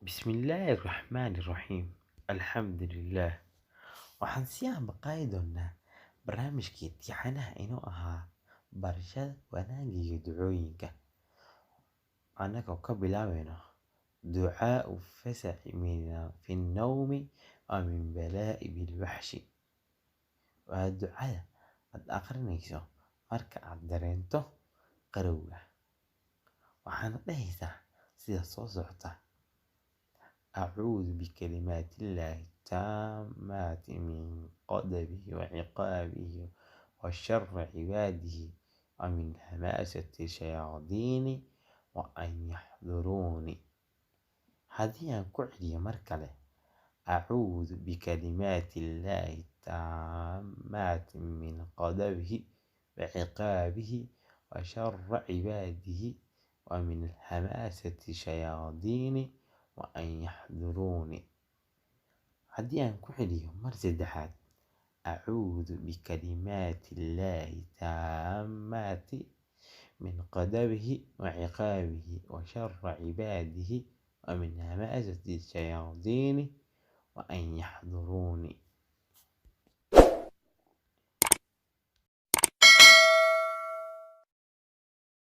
Bismillaahi Raxmaani Raxiim. Alxamdulillaah. Waxaan sii ambaqaadi doonaa barnaamijkii imtixaanaha inoo ahaa barashada wanaagga iyo ducooyinka. Anagoo ka bilaabayno ducaau fasaci fi nnawmi wa min balaa'i bilwaxshi. Waa ducada aad akhrinayso marka aad dareento qarowga. Waxaana dhahaysaa sida soo socota: أعوذ بكلمات الله التامات من غضبه وعقابه وشر عباده ومن هماسة الشياطين وأن يحضروني. هذه كعلي مركلة. أعوذ بكلمات الله التامات من غضبه وعقابه وشر عباده ومن هماسة الشياطين وأن يحضروني. هذه كعلي مرسدحات. أعوذ بكلمات الله التامات من غضبه وعقابه وشر عباده ومن هماسة الشياطين وأن يحضروني.